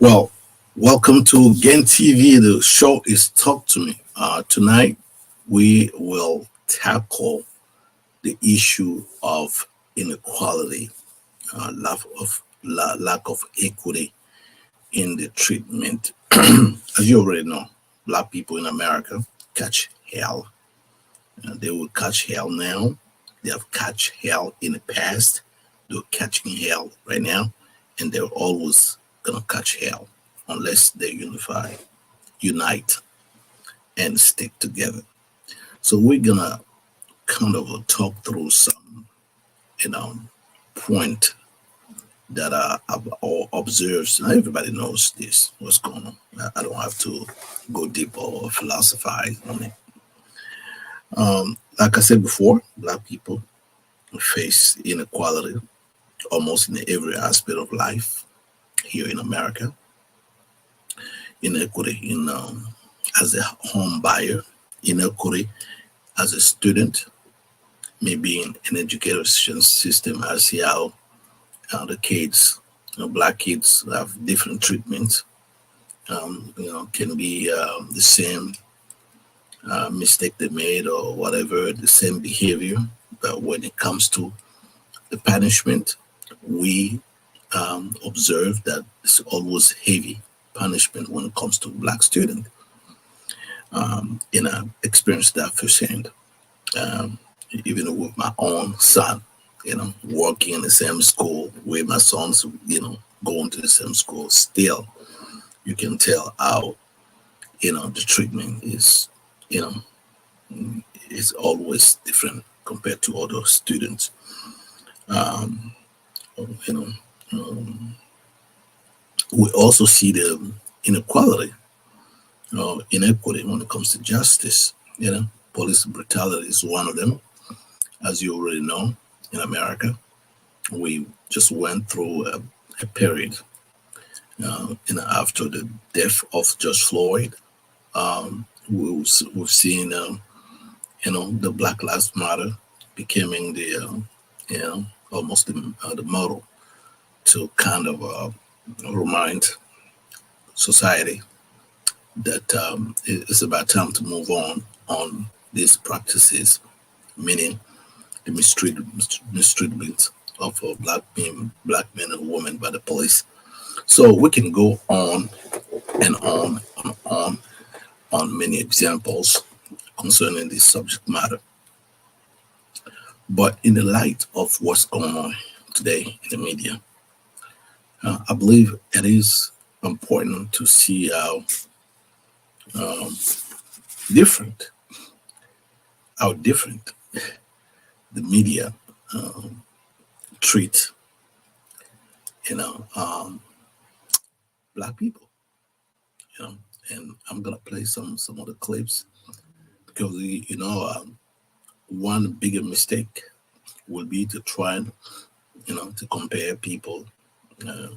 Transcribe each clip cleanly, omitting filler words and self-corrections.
Well, welcome to Gen TV. The show is Talk to Me. Tonight, we will tackle the issue of inequality, lack of equity in the treatment. As you already know, black people in America catch hell. They will catch hell now. They have catch hell in the past. They're catching hell right now, and they're always gonna catch hell unless they unite, and stick together. So we're gonna kind of talk through some, you know, point that I've all observed. Now everybody knows this, what's going on. I don't have to go deep or philosophize on it. Like I said before, black people face inequality almost in every aspect of life here in America. Inequity in as a home buyer, inequity as a student, maybe in an education system. I see how the kids, black kids, have different treatments. Can be the same mistake they made or whatever, the same behavior. But when it comes to the punishment, we observe that it's always heavy punishment when it comes to black student. I experienced that firsthand. Um, Even with my own son, working in the same school where my sons, going to the same school, still you can tell how, the treatment you know, is always different compared to other students. Um, you know, um, we also see the inequality, inequity when it comes to justice. Police brutality is one of them, as you already know, in America. We just went through a period, after the death of George Floyd. We've seen, the Black Lives Matter becoming almost the model to kind of remind society that it's about time to move on these practices, meaning the mistreatment of black men and women by the police. So we can go on and on many examples concerning this subject matter. But in the light of what's going on today in the media, I believe it is important to see how um, different how different the media um, treat you know um, black people. You know, and I'm gonna play some of the clips because one bigger mistake would be to try and to compare uh,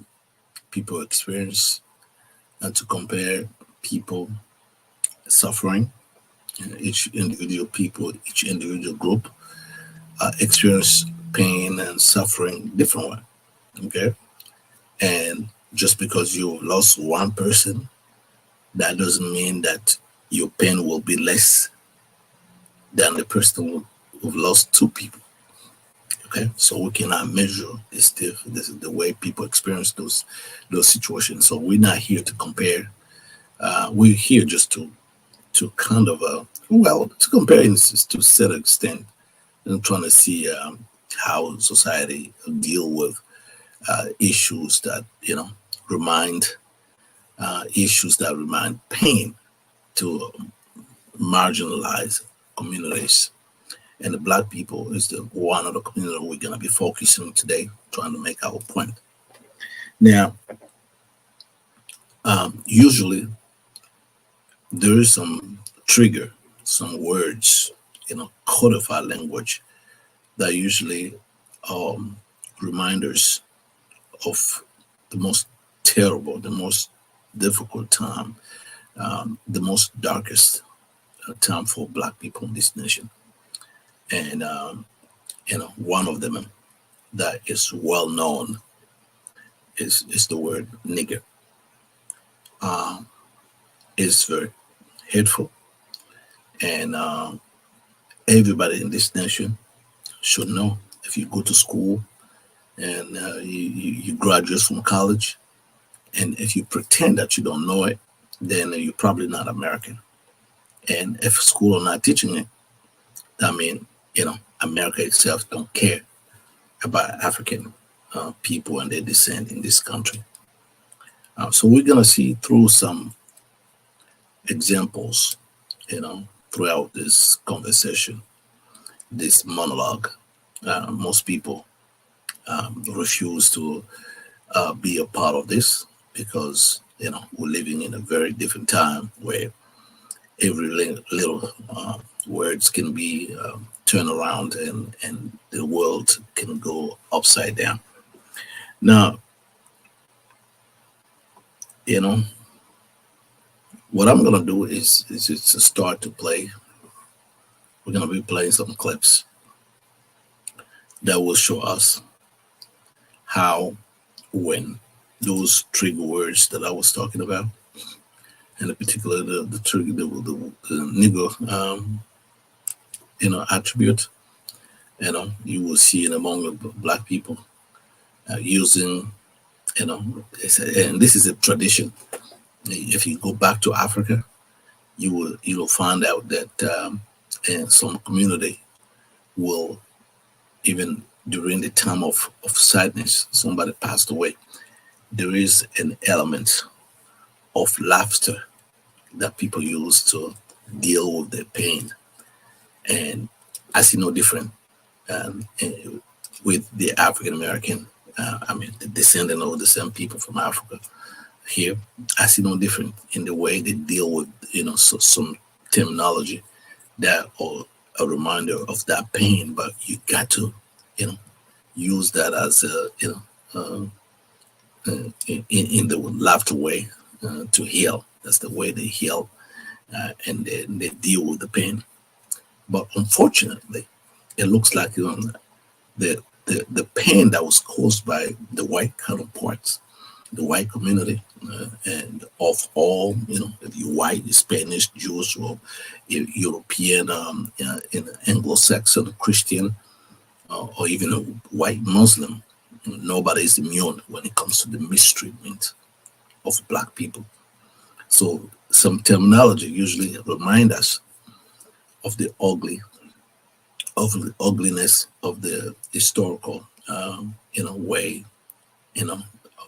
people experience, and to compare people suffering. Each individual group experience pain and suffering different way. Okay, and just because you lost one person, that doesn't mean that your pain will be less than the person who lost two people. Okay, so we cannot measure the way people experience those situations. So we're not here to compare. We're here just to kind of to compare to a certain extent, and trying to see how society deal with issues that remind issues that remind pain to marginalized communities. And the black people is the one of the community we're going to be focusing today, trying to make our point. Now, usually there is some trigger, some words, codified language that usually um, reminders of the most terrible, the most difficult time, the most darkest time for black people in this nation. And one of them that is well known is the word nigger. um, is very hateful, and everybody in this nation should know. If you go to school and you graduate from college, and if you pretend that you don't know it, then you're probably not American. And if school are not teaching it, I mean, America itself don't care about African people and their descent in this country. So we're gonna see through some examples, throughout this conversation, this monologue. Most people refuse to be a part of this because we're living in a very different time where every little words can be turned around and the world can go upside down. Now, you know, what I'm gonna do is just to start to play. We're gonna be playing some clips that will show us how, when those trigger words that I was talking about, and in particular the trigger, the nigger, attribute, you will see it among the black people using, and this is a tradition. If you go back to Africa, you'll find out that in some community will, even during the time of sadness, somebody passed away, there is an element of laughter that people use to deal with their pain. And I see no different with the African American, the descendant of the same people from Africa here. I see no different in the way they deal with, some terminology that are a reminder of that pain, but you got to, use that as a, in the laughter way to heal. That's the way they heal, and they deal with the pain. But unfortunately, it looks like the pain that was caused by the white counterparts, the white community, and of all, if you're white, Spanish, Jewish, or European, in Anglo-Saxon, Christian, or even a white Muslim, nobody is immune when it comes to the mistreatment of black people. So some terminology usually remind us of the ugliness of the historical, way,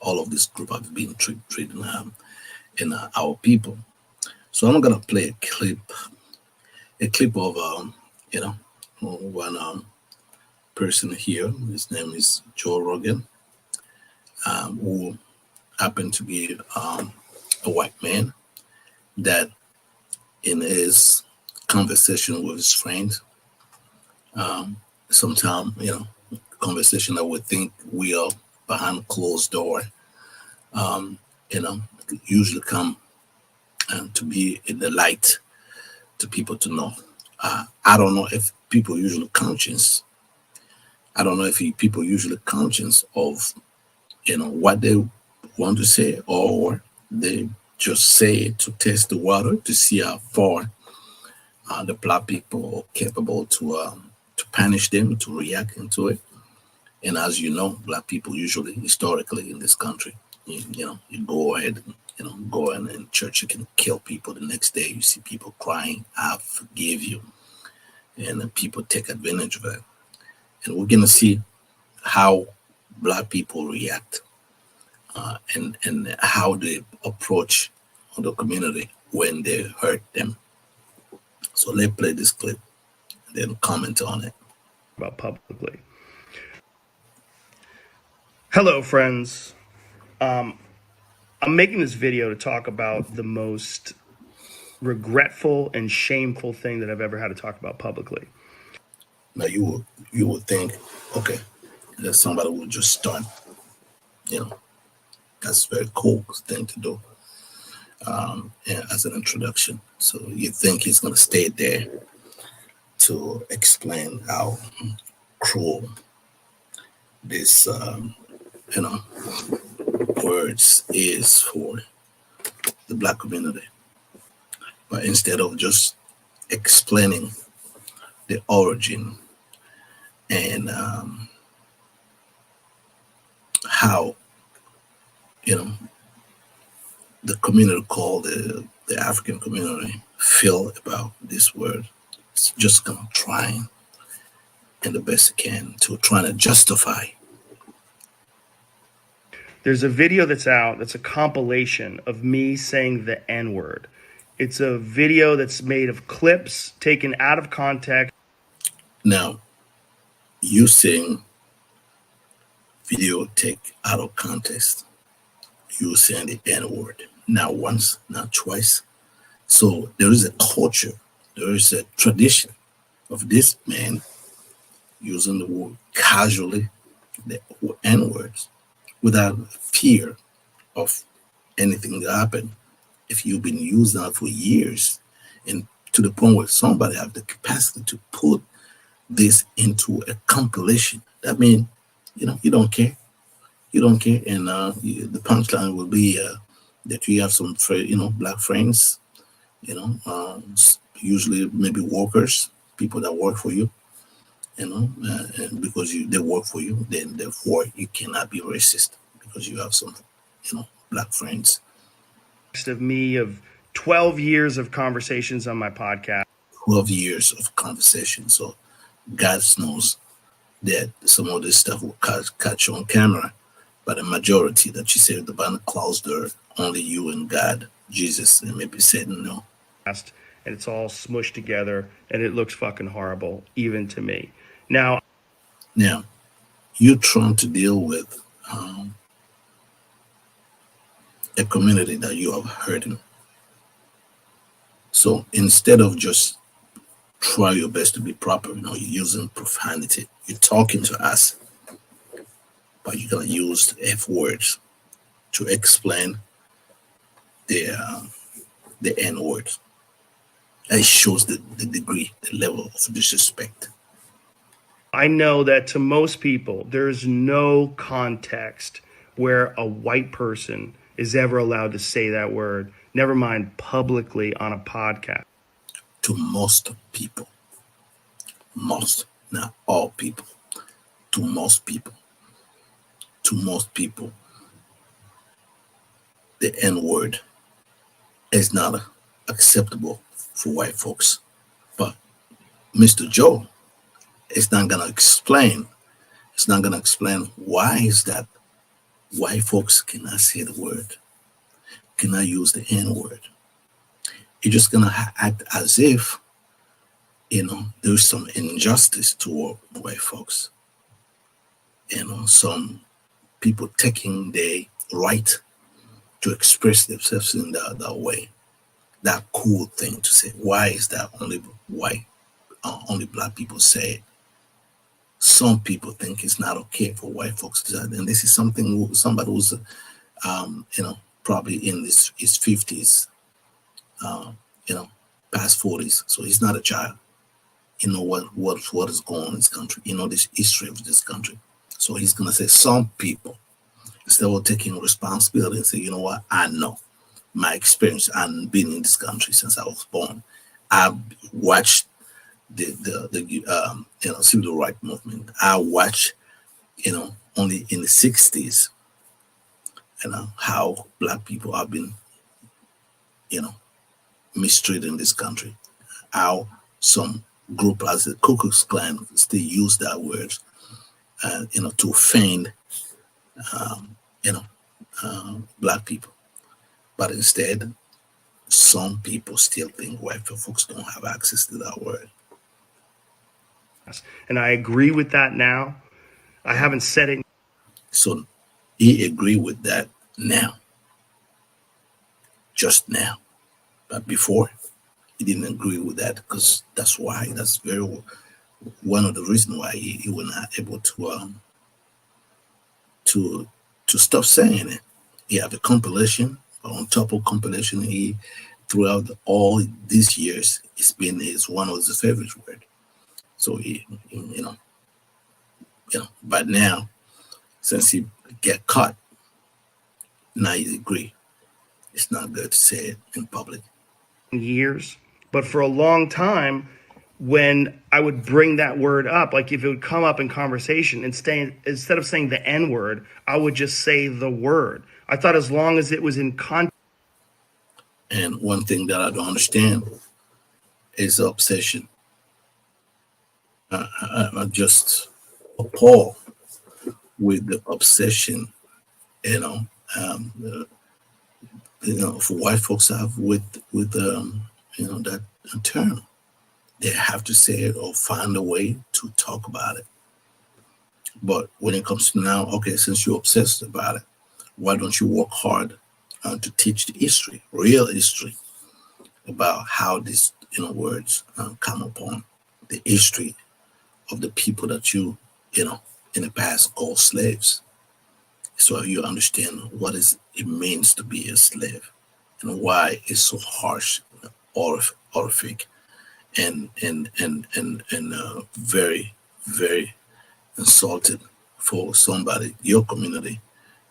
all of this group have been treated in our people. So I'm gonna play a clip of, one person here. His name is Joe Rogan, who happened to be a white man that, in his conversation with his friend, sometime, conversation that we think we are behind closed door, um, usually come to be in the light to people to know. I don't know if people usually conscious. I don't know if people usually conscious of, what they want to say, or they just say it to test the water to see how far the black people are capable to punish them, to react into it. And as you know, black people usually, historically in this country, you go ahead and, go in church, you can kill people. The next day, you see people crying, "I forgive you," and then people take advantage of it. And we're gonna see how black people react, and how they approach the community when they hurt them. So let's play this clip and then comment on it. About publicly. Hello, friends. I'm making this video to talk about the most regretful and shameful thing that I've ever had to talk about publicly. Now you would think, okay, that somebody would just start, that's a very cool thing to do, as an introduction. So you think he's going to stay there to explain how cruel this, words is for the black community. But instead of just explaining the origin and how, you know, the community called the African community feel about this word, it's just kind of trying and the best it can to trying to justify. There's a video that's out that's a compilation of me saying the N word. It's a video that's made of clips taken out of context. Now, you saying video take out of context, you saying the N word, not once, not twice. So there is a culture, there is a tradition of this man using the word casually, the N words, without fear of anything to happen. If you've been using that for years, and to the point where somebody have the capacity to put this into a compilation, that means you don't care. You don't care, and the punchline will be that you have some black friends, usually maybe workers, people that work for you, and because they work for you, then therefore you cannot be racist because you have some black friends. Of me of 12 years of conversations on my podcast. 12 years of conversation. So God knows that some of this stuff will catch on camera, but the majority that you said the behind the closed door, only you and God, Jesus, and maybe Satan know. And it's all smushed together, and it looks fucking horrible, even to me. Now, you're trying to deal with a community that you have hurting. So instead of just try your best to be proper, you're using profanity. You're talking to us, but you're gonna use F words to explain the N words. It shows the degree, the level of disrespect. I know that to most people, there's no context where a white person is ever allowed to say that word, never mind publicly on a podcast. To most people, not all people, to most people, the N word is not acceptable for white folks. But Mr. Joe is not gonna explain. It's not gonna explain why is that white folks cannot say the word, cannot use the N word. You're just gonna act as if there's some injustice toward white folks. Some people taking their right to express themselves in that way. That cool thing to say. Why is that only white, only black people say it? Some people think it's not okay for white folks to say that. And this is somebody who's, probably in his 50s, past 40s. So he's not a child. What is going on in this country. This history of this country. So he's gonna say some people, instead of taking responsibility and say, you know what, I know my experience. I've been in this country since I was born. I've watched the civil rights movement. I watched, only in the 60s, how black people have been, mistreated in this country. How some group as the Ku Klux Klan still use that word, to offend, black people. But instead, some people still think white folks don't have access to that word. And I agree with that now. I haven't said it. So he agreed with that now. Just now. But before, he didn't agree with that because that's one of the reasons why he was not able to stop saying it. He have a compilation, but on top of compilation, he throughout all these years, it's been one of his favorite word. So but now, since he get caught, now he agree. It's not good to say it in public. years, but for a long time, when I would bring that word up, like if it would come up in conversation, instead of saying the N word, I would just say the word. I thought as long as it was in context. And one thing that I don't understand is the obsession. I'm just appalled with the obsession, you know, uh, for white folks have with that term. They have to say it or find a way to talk about it. But when it comes to now, okay, since you're obsessed about it, why don't you work hard to teach the history, real history, about how these words come upon the history of the people that in the past called slaves, so you understand what it means to be a slave and why it's so harsh, horrific, and very, very insulted for somebody, your community,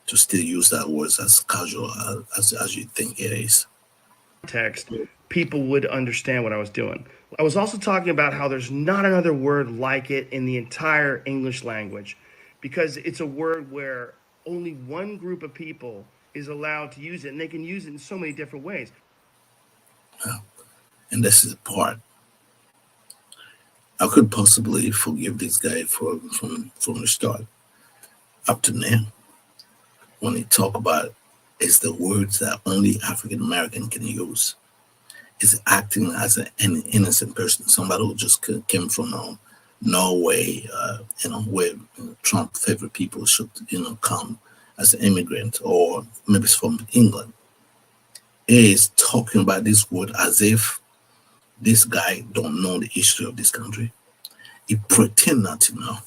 to still use that word as casual as you think it is. Context, people would understand what I was doing. I was also talking about how there's not another word like it in the entire English language because it's a word where only one group of people is allowed to use it, and they can use it in so many different ways. Uh, and this is the part I could possibly forgive this guy from the start up to now when he talk about it's the words that only African American can use. It's acting as an innocent person, somebody who just came from Norway, where Trump favorite people should come as an immigrant, or maybe it's from England. He is talking about this word as if this guy don't know the history of this country. He pretend not to know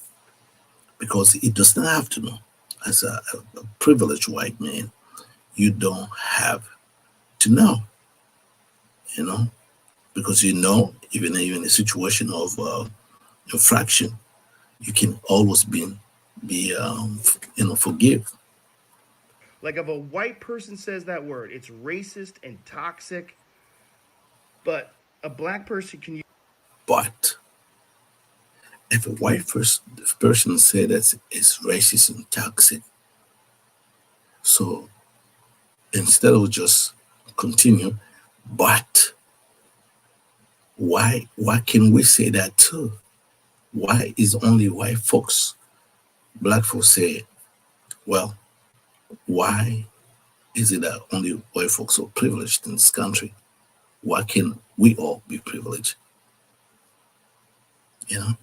because he does not have to know. As a privileged white man, you don't have to know, you know, because even in a situation of infraction, you can always forgive. Like if a white person says that word, it's racist and toxic, but a black person can use. But if a person say that it's racist and toxic, so instead of just continue, but why can we say that too? Why is only white folks, black folks say it? Well, why is it that only white folks are privileged in this country? Why can we all be privileged? You know,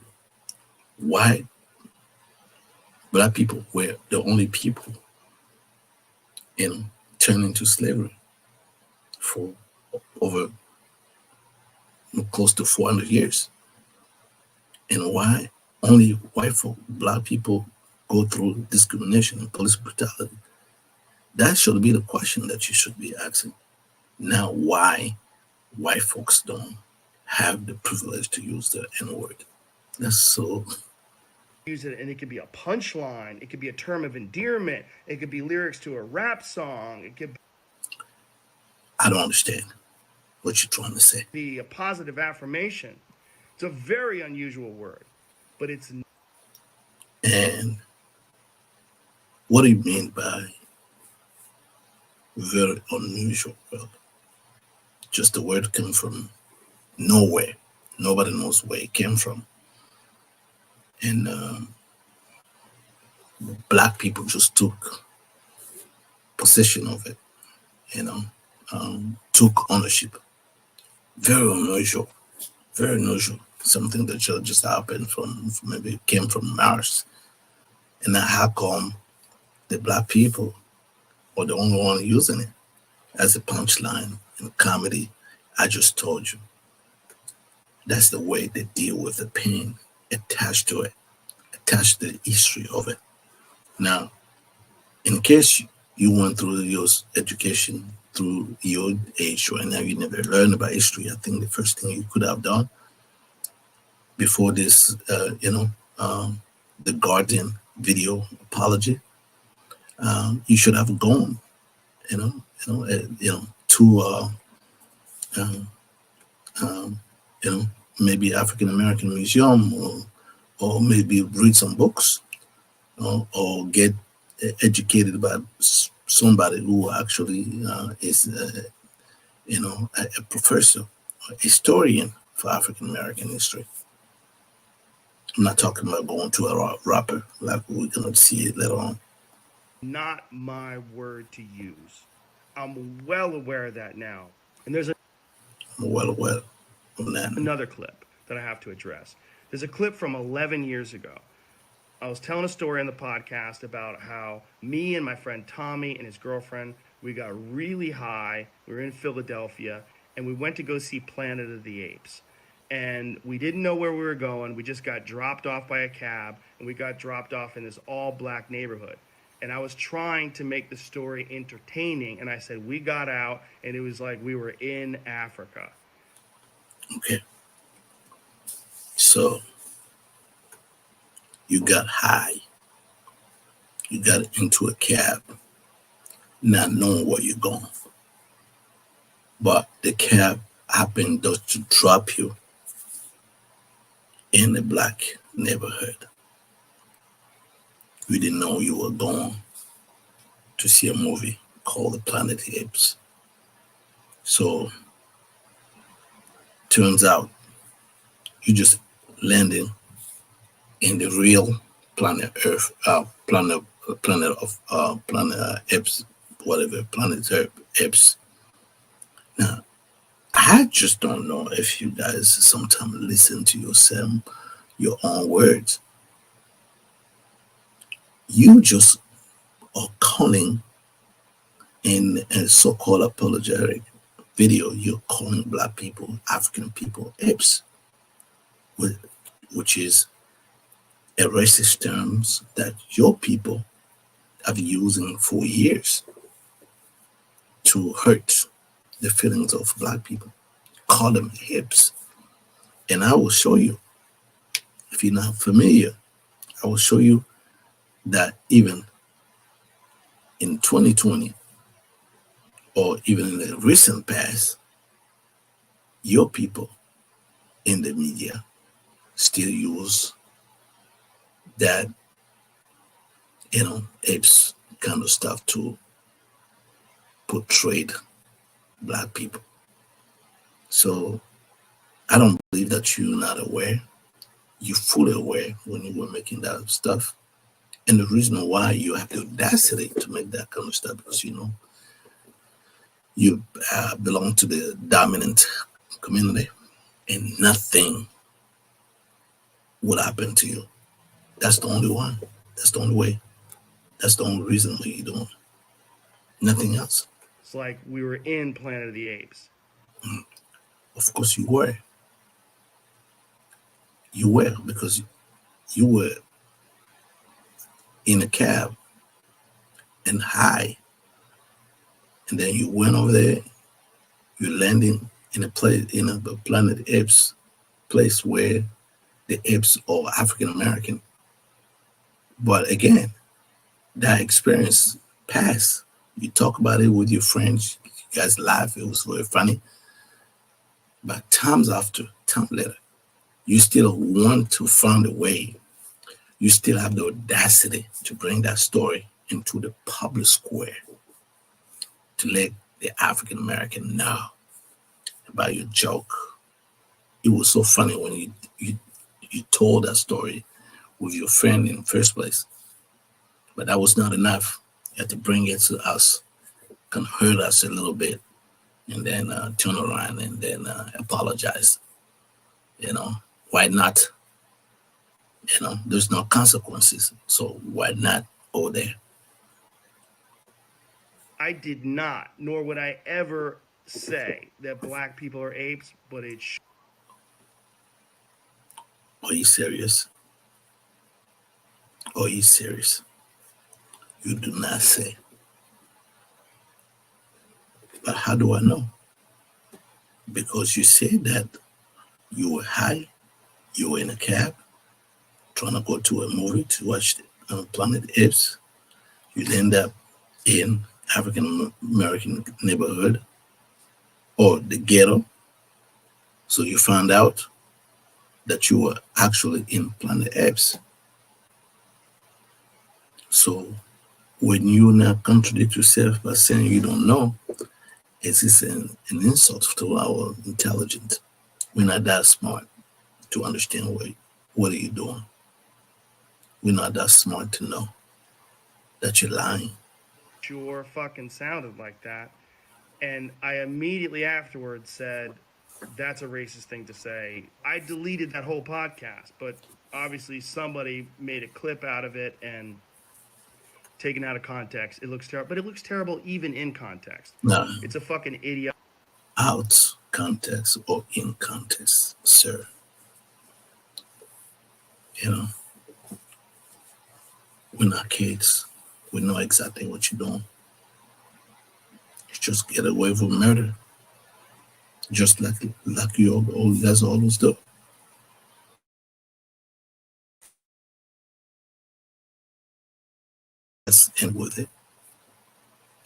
why black people were the only people turned into slavery for over close to 400 years, and why only white folk, black people go through discrimination and police brutality? That should be the question that you should be asking. Now, why white folks don't have the privilege to use the N word? That's so. Use it, and it could be a punchline, it could be a term of endearment, it could be lyrics to a rap song, it could I don't understand what you're trying to say. be a positive affirmation. It's a very unusual word, but it's. And what do you mean by very unusual? Well, just the word came from nowhere. Nobody knows where it came from. And black people just took possession of it, took ownership. Very unusual, very unusual. Something that just happened from maybe came from Mars. And now how come the black people are the only one using it as a punchline in comedy? I just told you. That's the way they deal with the pain attached to it, attached to the history of it. Now, in case you went through your education through your age right now, you never learned about history, I think the first thing you could have done before this, the Guardian video apology, you should have gone to um, um, you know, maybe African American museum, or maybe read some books, or get educated by somebody who actually is, a professor, a historian for African American history. I'm not talking about going to a rapper like we're gonna see it later on. Not my word to use. I'm well aware of that now. And there's I'm well aware of that. another clip that I have to address. There's a clip from 11 years ago. I was telling a story on the podcast about how me and my friend Tommy and his girlfriend, we got really high. We were in Philadelphia and we went to go see Planet of the Apes. And we didn't know where we were going. We just got dropped off by a cab and we got dropped off in this all black neighborhood. And I was trying to make the story entertaining. And I said, we got out and it was like we were in Africa. Okay, so you got high, you got into a cab, not knowing where you're going, but the cab happened just to drop you in a black neighborhood. You didn't know you were going to see a movie called The Planet of the Apes. So turns out you just landing in the real planet Earth, planet Apes, whatever, planet Earth, Apes. Now, I just don't know if you guys sometimes listen to yourself, your own words. You just are calling in a so-called apologetic video, you're calling black people, African people, apes, which is a racist terms that your people have been using for years to hurt the feelings of black people. Call them apes. And I will show you, if you're not familiar, I will show you that even in 2020, or even in the recent past, your people in the media still use that, apes kind of stuff to portray black people. So I don't believe that you're not aware. You're fully aware when you were making that stuff. And the reason why you have the audacity to make that kind of stuff, because you belong to the dominant community, and nothing will happen to you. That's the only one. That's the only way. That's the only reason why you're doing it. Nothing else. It's like we were in Planet of the Apes. Of course you were. You were, because you were in a cab and high. And then you went over there, you're landing in a place, in a Planet Apes place where the apes are African American. But again, that experience passed. You talk about it with your friends, you guys laugh, it was very funny. But time later, you still want to find a way. You still have the audacity to bring that story into the public square to let the African American know about your joke. It was so funny when you told that story with your friend in the first place. But that was not enough. You had to bring it to us, can hurt us a little bit, and then turn around and then apologize. Why not? There's no consequences. So why not go there? I did not, nor would I ever say that black people are apes, but it Are you serious? Are you serious? You do not say. But how do I know? Because you said that you were high, you were in a cab, trying to go to a movie to watch Planet Apes. You end up in African American neighborhood or the ghetto. So you found out that you were actually in Planet Apes. So when you now contradict yourself by saying you don't know, it's an insult to our intelligence. We're not that smart to understand what are you doing. We're not that smart to know that you're lying. Sure fucking sounded like that. And I immediately afterwards said, that's a racist thing to say. I deleted that whole podcast, but obviously somebody made a clip out of it and taken out of context. It looks terrible, but it looks terrible even in context. Now, It's a fucking idiot. out context or in context, sir. You know, we're not kids. We know exactly what you're doing. You just get away with murder, just like you all guys always do. Let's end with it.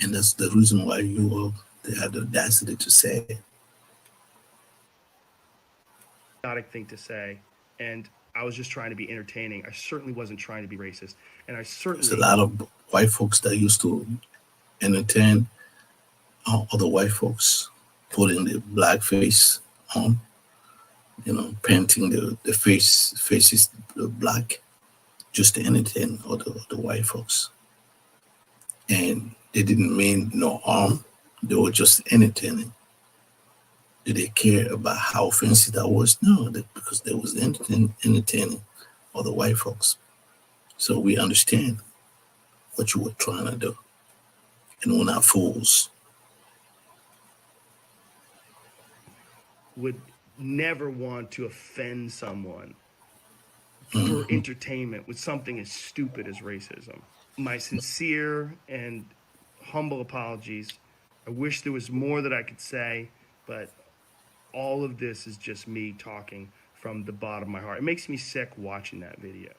And that's the reason why you all they had the audacity to say it. Thing to say, and I was just trying to be entertaining. I certainly wasn't trying to be racist, and I There's a certainly lot of white folks that used to entertain other white folks, putting the black face on, painting the faces black, just to entertain other white folks. And they didn't mean no harm. They were just entertaining. Did they care about how offensive that was? No, because they was entertaining other white folks. So we understand what you were trying to do. And we're not fools. would never want to offend someone for entertainment with something as stupid as racism. My sincere and humble apologies. I wish there was more that I could say, but all of this is just me talking from the bottom of my heart. It makes me sick watching that video.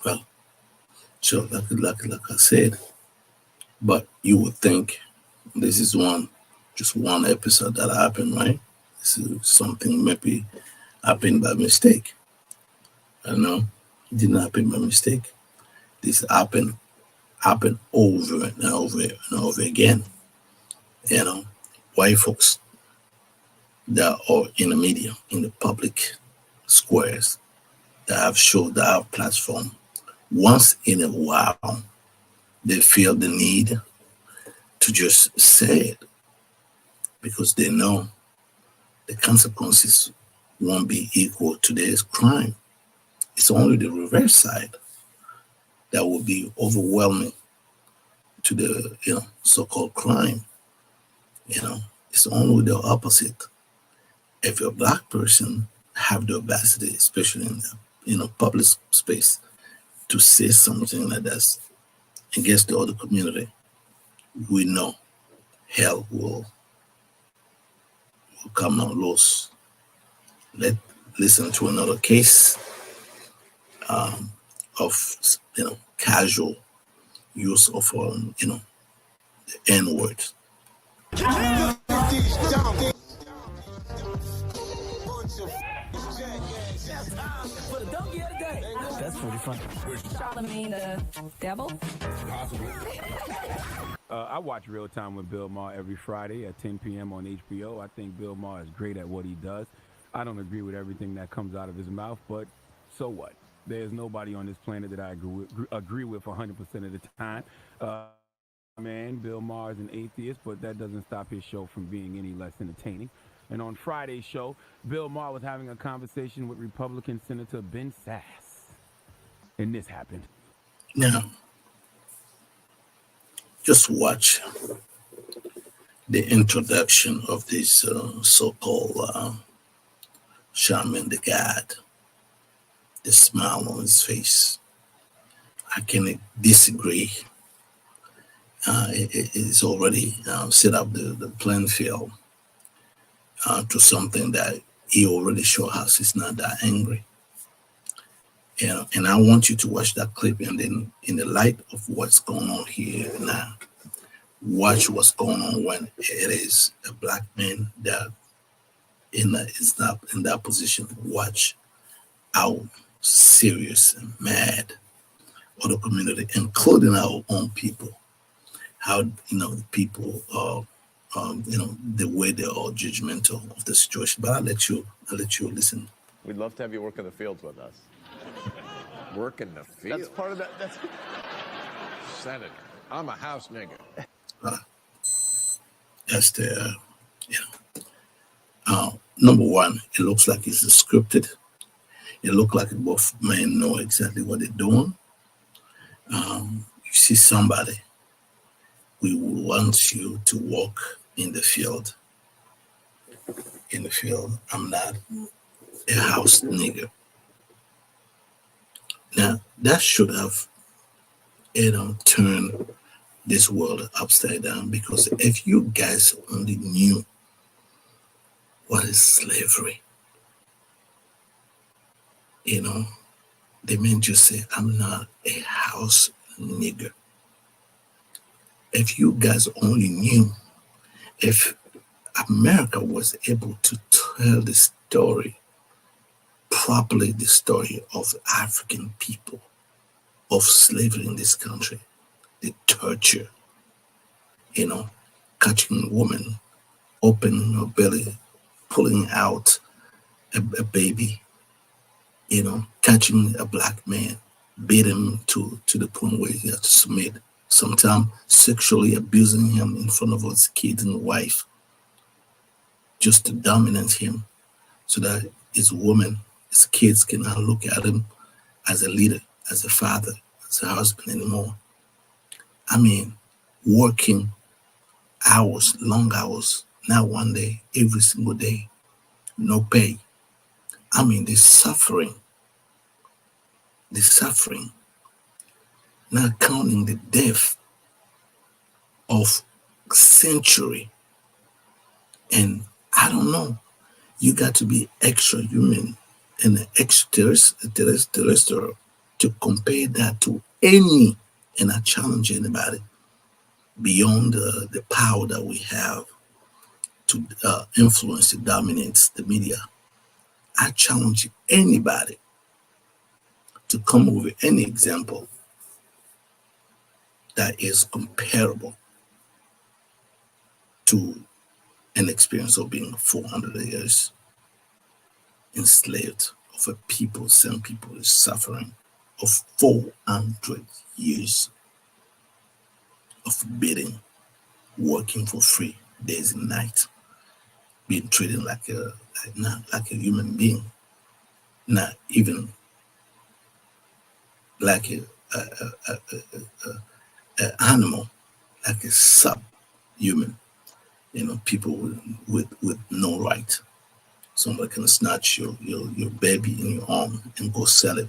Well, sure, like I said, but you would think this is just one episode that happened, right? This is something maybe happened by mistake. I don't know. It didn't happen by mistake. This happened over and over and over again. White folks that are in the media, in the public squares, that have showed that have platform. Once in a while, they feel the need to just say it because they know the consequences won't be equal to this crime. It's only the reverse side that will be overwhelming to the so-called crime. It's only the opposite. If a black person have the audacity, especially in the public space, to say something like that against the other community, we know hell will come out loose. Listen to another case of casual use of the N word. That's pretty funny. Charlemagne the devil? I watch Real Time with Bill Maher every Friday at 10 p.m. on HBO. I think Bill Maher is great at what he does. I don't agree with everything that comes out of his mouth, but so what? There's nobody on this planet that I agree with 100% of the time. Man, Bill Maher is an atheist, but that doesn't stop his show from being any less entertaining. And on Friday's show, Bill Maher was having a conversation with Republican Senator Ben Sass. And this happened. Now, just watch the introduction of this so-called shaman, the god, the smile on his face. I can disagree. It's already set up the playing field to something that he already showed us he's not that angry. And I want you to watch that clip, and then in the light of what's going on here now, watch what's going on when it is a black man that is not in that position. Watch how serious and mad other community, including our own people, how people are, the way they are judgmental of the situation. But I'll let you listen. We'd love to have you work in the fields with us. Work in the field. That's part of that. That's Senator, I'm a house nigger. That's the, number one, it looks like it's scripted. It looks like both men know exactly what they're doing. You see somebody, we want you to walk in the field. In the field, I'm not a house nigger. Now, that should have, turned this world upside down, because if you guys only knew what is slavery, the men just say, I'm not a house nigger. If you guys only knew, if America was able to tell the story properly, the story of African people, of slavery in this country, the torture, catching a woman, opening her belly, pulling out a baby, catching a black man, beat him to the point where he had to submit, sometimes sexually abusing him in front of his kids and wife, just to dominate him, so that his woman, his kids cannot look at him as a leader, as a father, as a husband anymore. I mean, working hours, long hours, not one day, every single day, no pay. I mean, the suffering, not counting the death of century. And I don't know, you got to be extra human and extraterrestrial to compare that to any, and I challenge anybody beyond the power that we have to influence and dominate the media. I challenge anybody to come up with any example that is comparable to an experience of being 400 years enslaved of a people, some people is suffering of 400 years of beating, working for free days and nights, being treated not like a human being, not even like a animal, like a subhuman. People with no right. Somebody can snatch your baby in your arm and go sell it.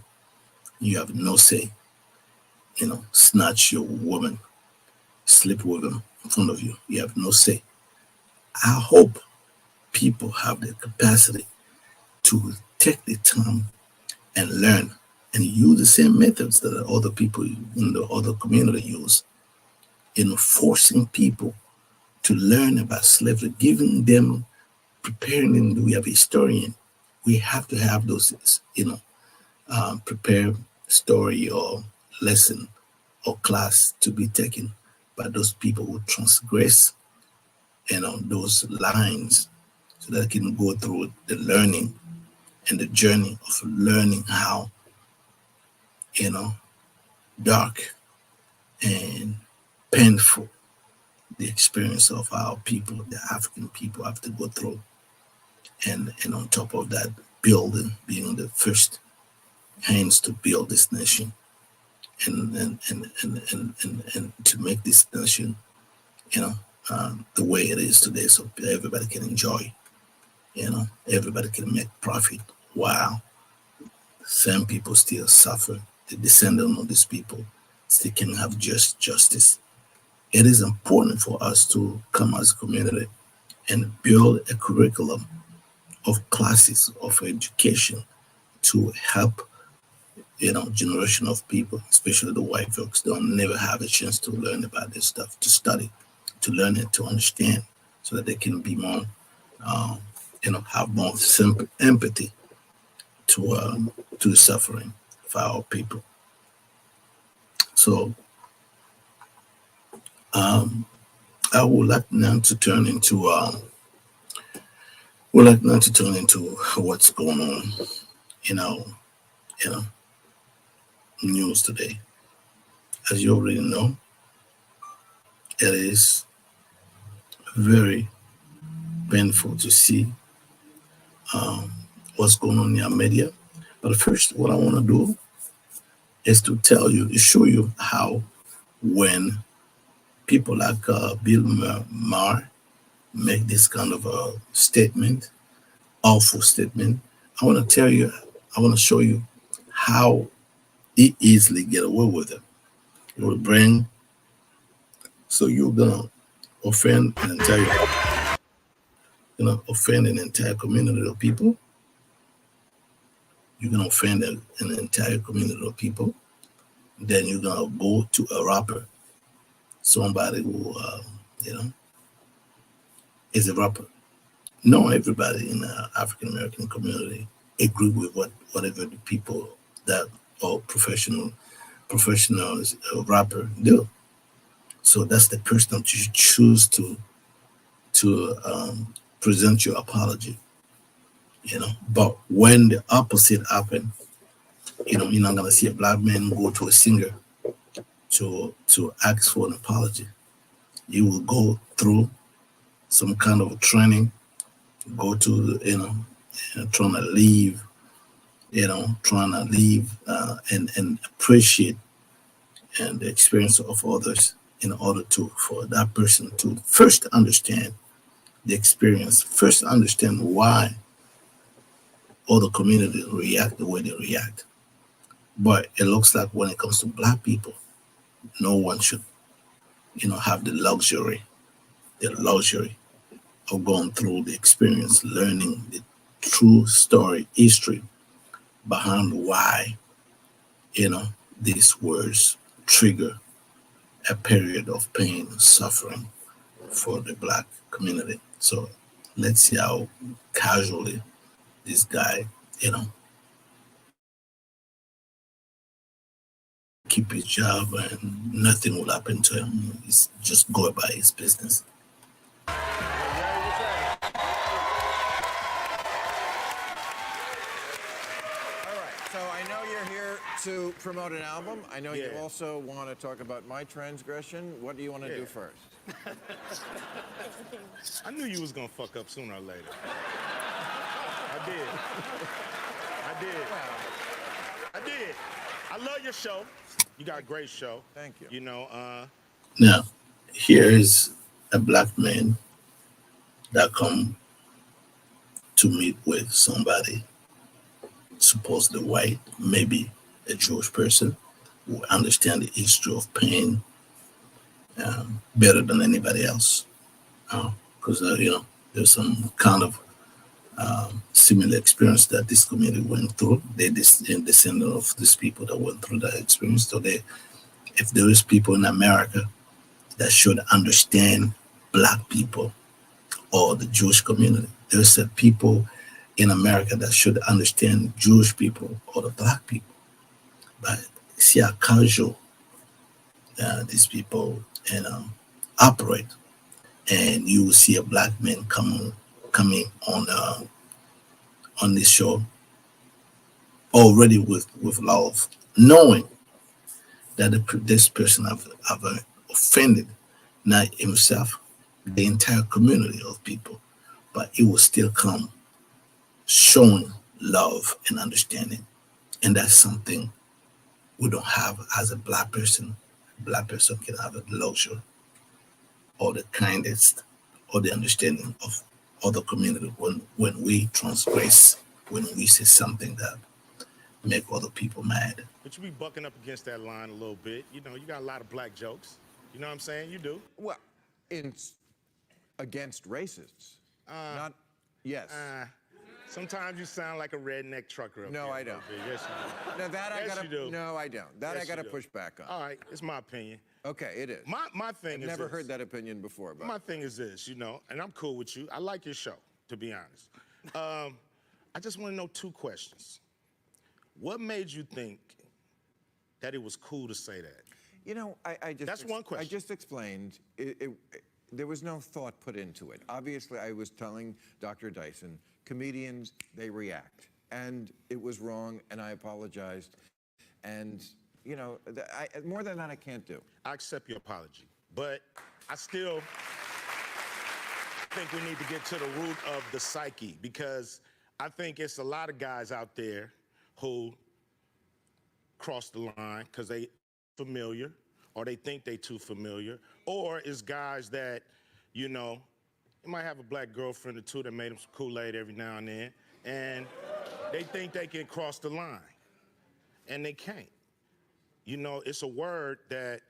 You have no say. Snatch your woman, sleep with them in front of you. You have no say. I hope people have the capacity to take the time and learn and use the same methods that other people in the other community use, forcing people to learn about slavery, giving them, preparing them. We have a historian. We have to have those, prepare story or lesson or class to be taken by those people who transgress, those lines, so that they can go through the learning and the journey of learning how, dark and painful the experience of our people, the African people, have to go through. And on top of that, being the first hands to build this nation, and to make this nation, the way it is today, so everybody can enjoy, everybody can make profit. Wow. Some people still suffer. The descendants of these people still can have just justice. It is important for us to come as a community and build a curriculum of classes of education to help generation of people, especially the white folks, don't never have a chance to learn about this stuff, to study, to learn it, to understand, so that they can be more, um, have more empathy to the suffering of our people. So I would like now to turn into what's going on in our you know news today. As you already know, it is very painful to see what's going on in our media. But first, what I want to do is to show you how when people like Bill Maher make this kind of a statement, awful statement, I want to tell you, I want to show you how he easily get away with it. It will bring, so you're gonna offend an entire community of people. You're gonna offend an entire community of people. Then you're gonna go to a rapper, somebody who you know is a rapper. Not everybody in the African American community agree with whatever the people that or professionals rapper do. So that's the person that you choose to present your apology. But when the opposite happen, you're not gonna see a black man go to a singer to ask for an apology. You will go through some kind of training, go to trying to leave, and appreciate and the experience of others in order to for that person to first understand the experience, first understand why other communities react the way they react. But it looks like when it comes to black people, no one should, have the luxury of going through the experience, learning the true story, history behind why, these words trigger a period of pain and suffering for the black community. So let's see how casually this guy, keep his job and nothing will happen to him. He's just go about his business. All right, so I know you're here to promote an album. I know you Yeah. also want to talk about my transgression. What do you want to do Yeah. first? I knew you was gonna fuck up sooner or later. I did. I did. I did. I love your show. You got a great show. Thank you. Now, here is a black man that come to meet with somebody, supposedly white, maybe a Jewish person, who understand the history of pain better than anybody else. Because, there's some kind of similar experience that this community went through. They're descendant of these people that went through that experience. So if there is people in America that should understand black people or the Jewish community, there's people in America that should understand Jewish people or the black people. But see how casual these people operate, and you will see a black man coming on this show already with love, knowing that this person have offended not himself, the entire community of people, but it will still come showing love and understanding, and that's something we don't have as a black person. Black person can have the luxury or the kindest or the understanding of other community when we transgress, when we say something that make other people mad. But you be bucking up against that line a little bit. You got a lot of black jokes. You know what I'm saying? You do. Well, against racists. Not, yes. Sometimes you sound like a redneck trucker up No, here. I a little don't. bit. Yes, you do. Now that I Yes, gotta. you do. No, I don't. That I Yes, you gotta do. push back on. All right, it's my opinion. Okay, it is. My thing I've is never this. heard that opinion before, but My thing is this, and I'm cool with you. I like your show, to be honest. I just want to know two questions. What made you think that it was cool to say that? I just That's one question. I just explained there was no thought put into it. Obviously, I was telling Dr. Dyson, comedians, they react. And it was wrong, and I apologized. And, more than that, I can't do. I accept your apology, but I still think we need to get to the root of the psyche, because I think it's a lot of guys out there who cross the line because they familiar, or they think they too familiar, or it's guys that, you might have a black girlfriend or two that made them some Kool-Aid every now and then, and they think they can cross the line, and they can't. It's a word that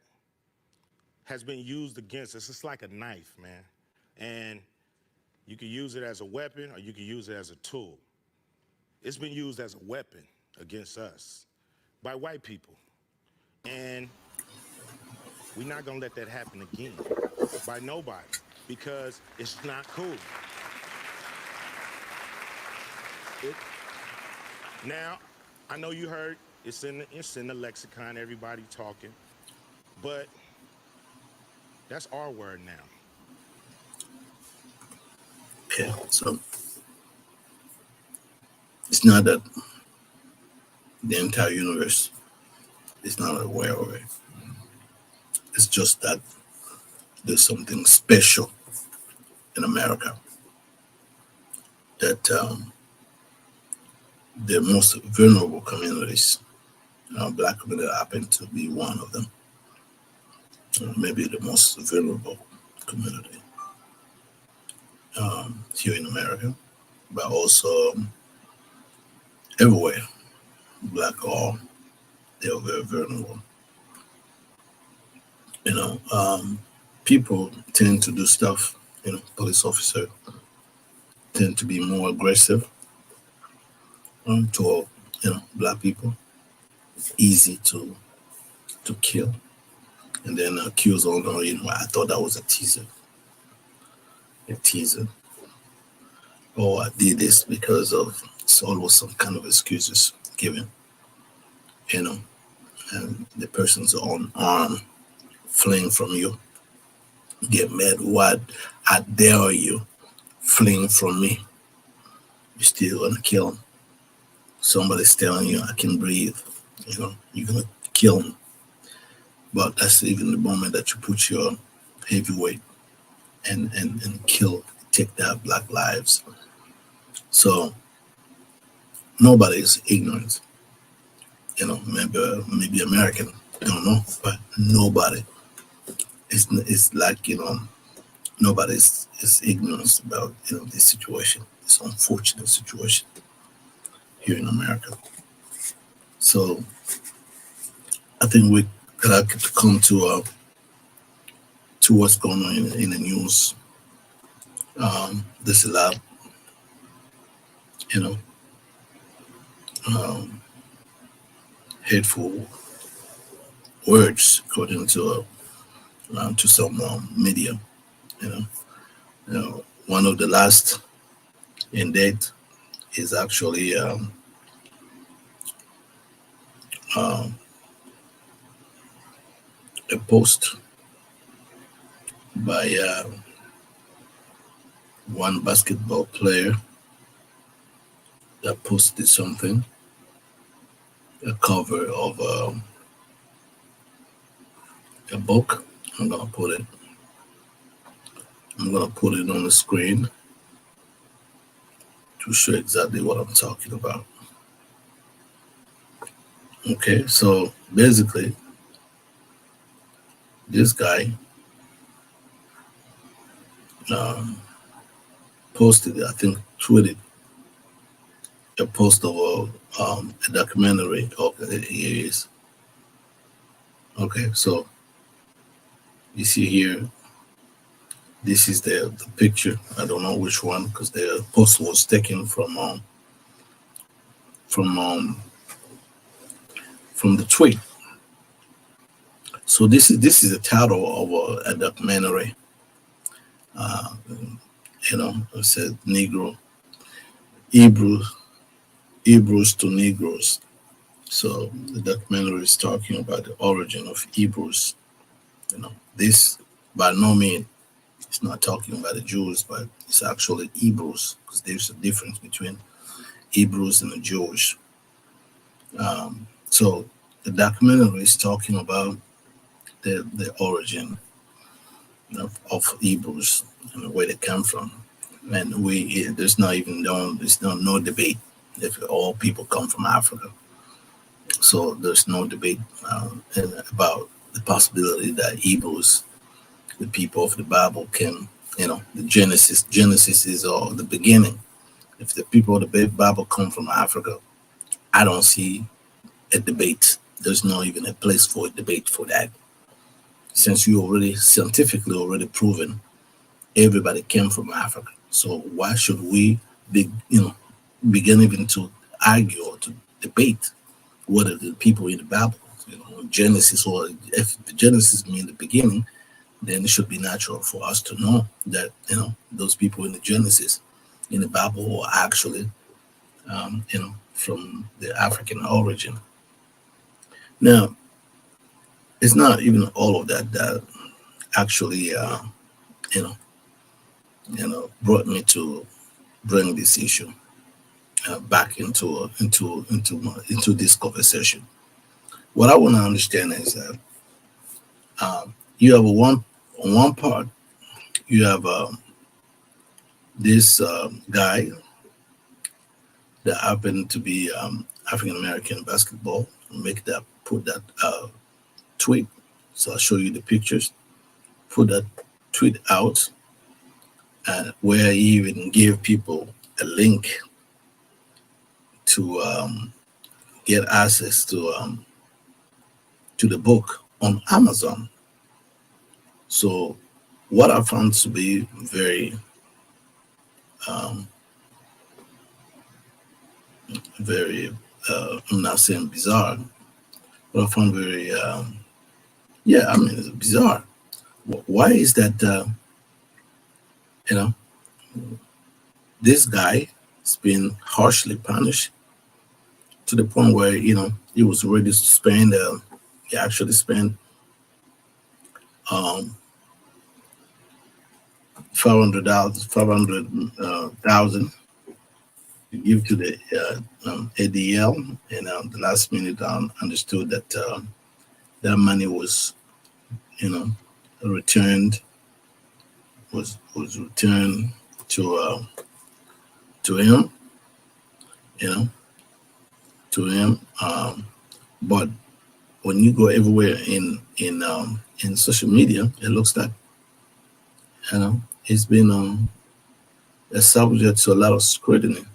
has been used against us. It's like a knife, man. And you can use it as a weapon or you can use it as a tool. It's been used as a weapon against us by white people. And we're not gonna let that happen again by nobody, because it's not cool. Now, I know you heard it's in the lexicon, everybody talking, but that's our word now. Yeah, so it's not that the entire universe is not aware of it. It's just that there's something special in America that the most vulnerable communities, black community happen to be one of them, maybe the most vulnerable community here in America, but also everywhere, black or they're very vulnerable. People tend to do stuff, police officers tend to be more aggressive toward, black people, easy to kill, and then accuse, oh no, I thought that was a teaser. Oh, I did this because of, it's always some kind of excuses given, and the person's on arm fleeing from you, get mad, what, I dare you, fleeing from me, you still gonna kill him. Somebody's telling you, I can breathe, you're gonna kill him. But that's even the moment that you put your heavyweight and kill, take that black lives. So nobody is ignorant. Maybe American, I don't know, but nobody. It's like, nobody is ignorant about, this situation, this unfortunate situation here in America. So I think we gotta come to what's going on in the news. There's a lot, hateful words according to some media. One of the last in date is actually um, a post by one basketball player that posted something, a cover of a book. I'm gonna put it on the screen to show exactly what I'm talking about. Okay, so basically, this guy posted, I think, tweeted a post of a documentary. Okay, here it is. Okay, so you see here, this is the picture. I don't know which one because the post was taken from from um, from the tweet. So this is the title of a documentary. Uh, it said Negro Hebrews Hebrews to Negroes. So the documentary is talking about the origin of Hebrews. This by no means it's not talking about the Jews, but it's actually Hebrews because there's a difference between Hebrews and the Jewish. So the documentary is talking about the origin of Hebrews and where they come from. And there's not even no debate if all people come from Africa. So there's no debate about the possibility that Hebrews, the people of the Bible, can the Genesis is all the beginning. If the people of the Bible come from Africa, I don't see a debate. There's not even a place for a debate for that. Since you already scientifically already proven everybody came from Africa. So why should we begin even to argue or to debate whether the people in the Bible, Genesis, or if the Genesis mean the beginning, then it should be natural for us to know that those people in the Genesis in the Bible are actually from the African origin. Now, it's not even all of that actually you know brought me to bring this issue back into this conversation. What I want to understand is that you have on one part you have this guy that happened to be African American basketball. Put that tweet. So I'll show you the pictures. Put that tweet out, where he even gave people a link to get access to the book on Amazon. So what I found to be very very I'm not saying bizarre, but I found very yeah, I mean it's bizarre. Why is that you know this guy has been harshly punished to the point where he was ready to spend he actually spent um 500,000 to give to the ADL, and the last minute understood that that money was you know returned was returned to him, you know, to him. But when you go everywhere in social media, it looks like it's been a subject to a lot of scrutiny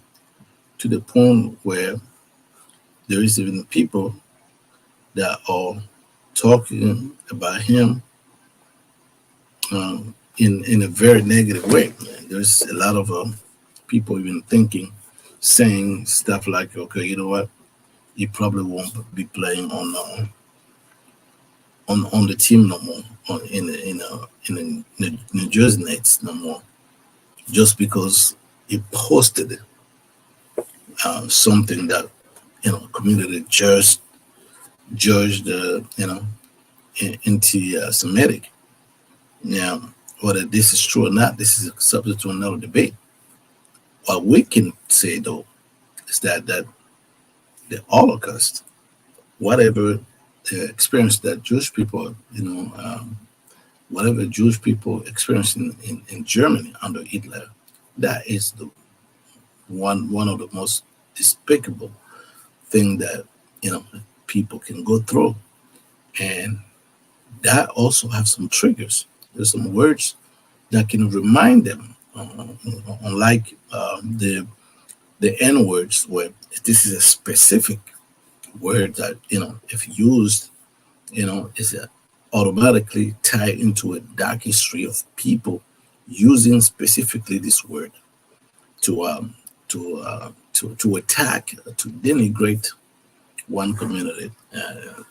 to the point where there is even people that are talking about him in a very negative way. There's a lot of people even saying stuff like, okay, you know what, he probably won't be playing on the team no more, in the New Jersey Nets no more, just because he posted something that community judged anti-Semitic. Now, whether this is true or not, this is subject to another debate. What we can say though is that the Holocaust, whatever the experience that Jewish people, whatever Jewish people experienced in Germany under Hitler, that is the one of the most despicable thing that people can go through, and that also have some triggers. There's some words that can remind them, unlike the N words, where this is a specific word that if used, is automatically tied into a dark history of people using specifically this word to to attack, to denigrate one community,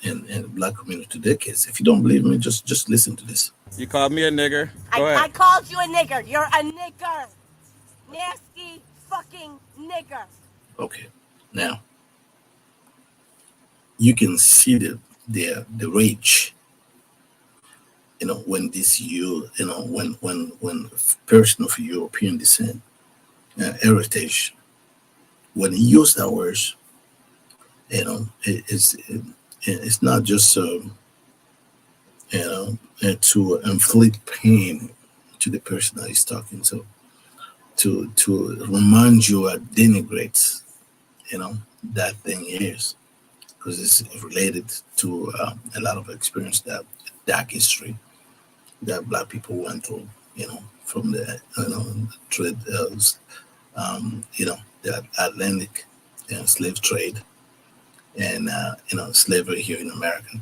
in the black community. To their case, if you don't believe me, just listen to this. You called me a nigger. Go I ahead. called you a nigger. You're a nigger. Nasty fucking nigger. Okay, now you can see the rage. When this when person of European descent, heritage, when he used that words, it's not just to inflict pain to the person that he's talking to remind you or denigrate, that thing is, because it's related to a lot of experience, that dark history that black people went through, from the trade, the Atlantic slave trade, and slavery here in America,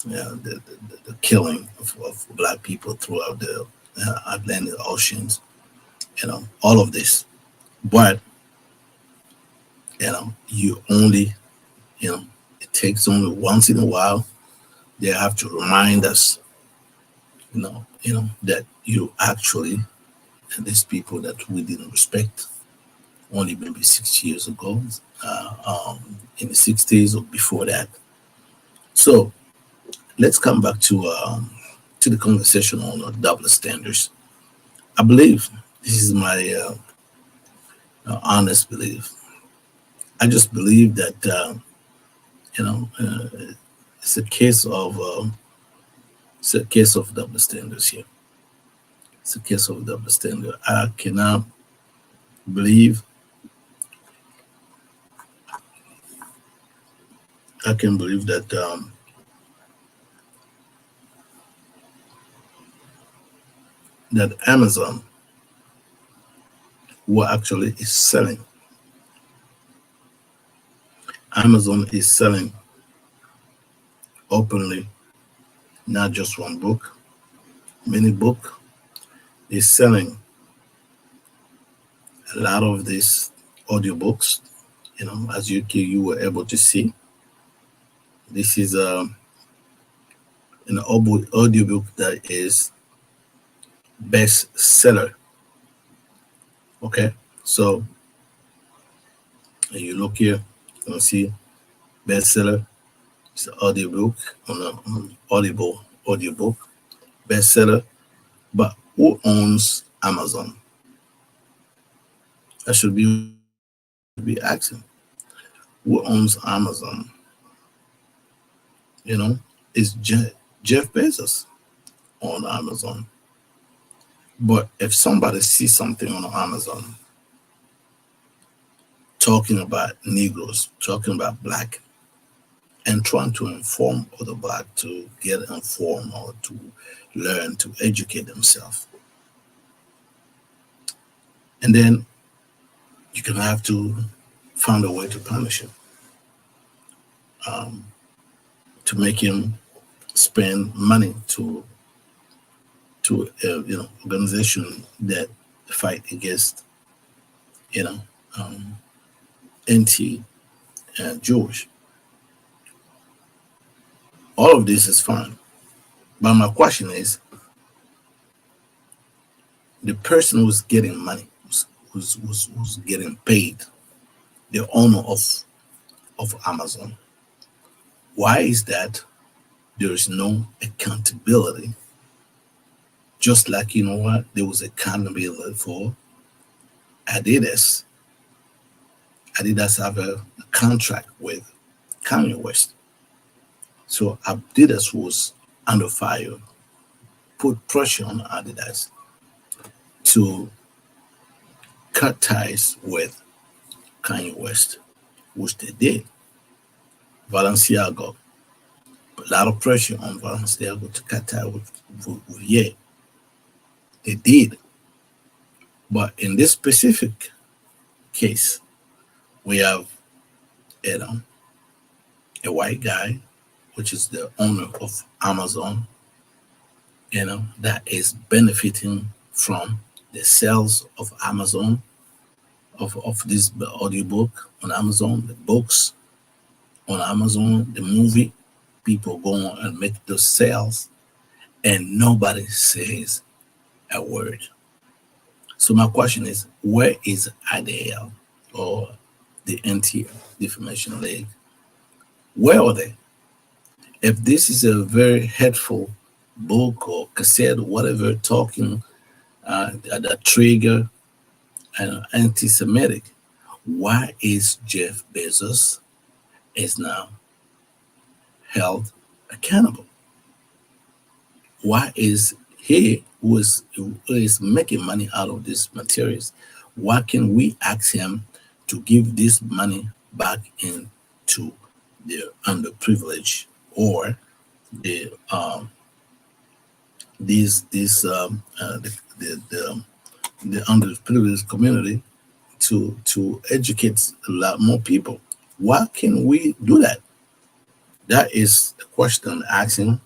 the killing of black people throughout the Atlantic oceans, all of this. But you only, it takes only once in a while they have to remind us, that you actually, and these people that we didn't respect only maybe 6 years ago, in the 60s or before that. So let's come back to the conversation on double standards. I believe, this is my honest belief. I just believe that it's a case of double standards here. It's a case of double standard. I cannot believe. I can believe that that Amazon, who actually is selling, Amazon is selling openly, not just one book, many book. Is selling a lot of these audiobooks, as you were able to see. This is an audiobook that is bestseller. Okay, so you look here, you can see bestseller. It's an audiobook on an Audible audiobook, bestseller. But who owns Amazon? I should be asking. Who owns Amazon? It's Jeff Bezos on Amazon. But if somebody sees something on Amazon talking about Negroes, talking about black, and trying to inform other black to get informed or to learn, to educate themselves, and then you're gonna have to find a way to punish him, to make him spend money to organization that fight against anti Jewish. All of this is fine, but my question is, the person who's getting money, who's getting paid, the owner of Amazon, why is that there is no accountability? Just like, there was accountability for Adidas. Adidas have a contract with Kanye West. So Adidas was under fire, put pressure on Adidas to cut ties with Kanye West, which they did. Balenciaga, a lot of pressure on Balenciaga to cut ties with Ye. They did. But in this specific case, we have a white guy, which is the owner of Amazon, that is benefiting from the sales of Amazon, of this audiobook on Amazon, the books on Amazon, the movie, people go on and make those sales and nobody says a word. So my question is, where is IDL or the Anti-Defamation League? Where are they? If this is a very hateful book or cassette, whatever, talking that trigger anti-Semitic, why is Jeff Bezos is now held accountable? Why is he who is making money out of these materials? Why can we ask him to give this money back into the underprivileged or the the underprivileged community to educate a lot more people? Why can we do that? That is the question I'm asking.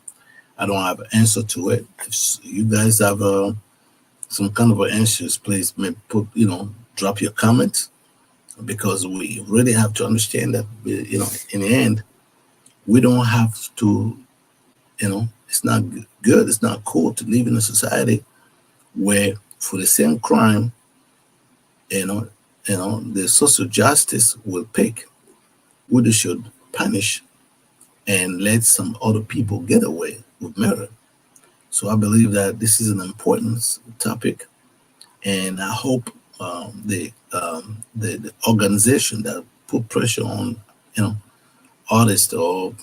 I don't have an answer to it. If you guys have some kind of answers, please put, drop your comments, because we really have to understand that, in the end, we don't have to, it's not good, it's not cool to live in a society where for the same crime, the social justice will pick who they should punish and let some other people get away with murder. So I believe that this is an important topic, and I hope the organization that put pressure on artists or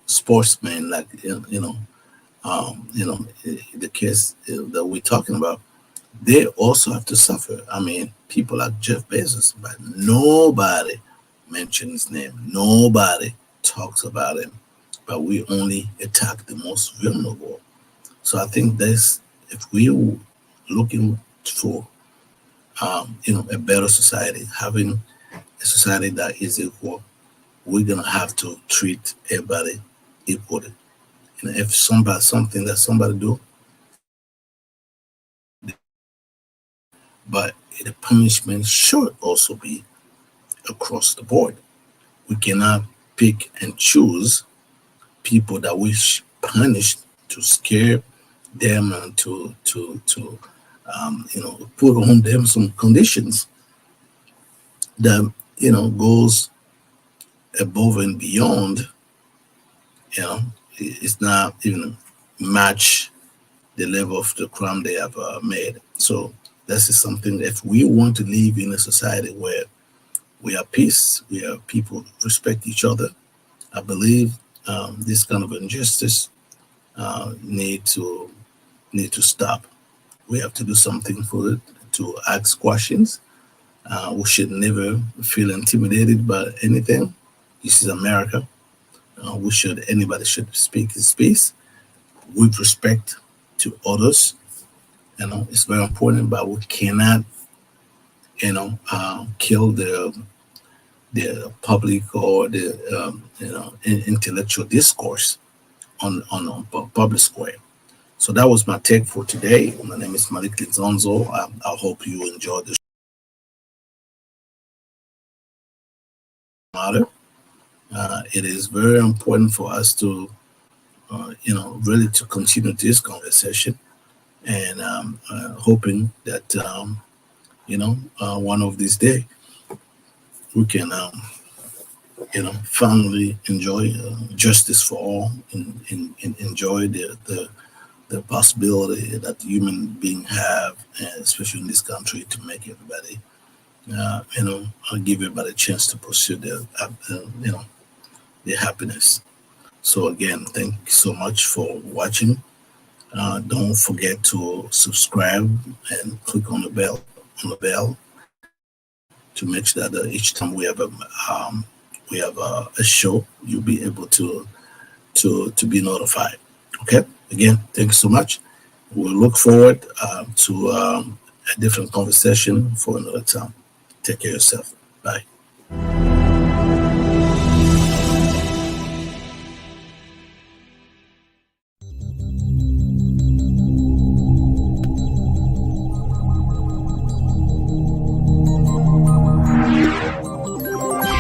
sportsmen, like the case that we're talking about, they also have to suffer. I mean, people like Jeff Bezos, but nobody mentions his name. Nobody talks about him, but we only attack the most vulnerable. So I think this, if we looking for a better society, having a society that is equal, we're gonna have to treat everybody equally. And if something that somebody do, but the punishment should also be across the board. We cannot pick and choose people that we punish to scare them and to put on them some conditions that goes above and beyond. It's not even match the level of the crime they have made. So this is something that if we want to live in a society where we have peace, we have people respect each other, I believe this kind of injustice need to stop. We have to do something for it, to ask questions. We should never feel intimidated by anything. This is America. Anybody should speak his piece with respect to others. It's very important, but we cannot, kill the public or the intellectual discourse on public square. So that was my take for today. My name is Malik Litzonzo. I hope you enjoyed the matter. It is very important for us to, really to continue this conversation, and hoping that, one of these days we can, finally enjoy justice for all, and enjoy the possibility that human beings have, especially in this country, to make everybody, give everybody a chance to pursue their happiness. So again, thank you so much for watching. Don't forget to subscribe and click on the bell to make sure that each time we have a show, you'll be able to be notified. Okay. Again, thank you so much. We'll look forward to a different conversation for another time. Take care of yourself. Bye.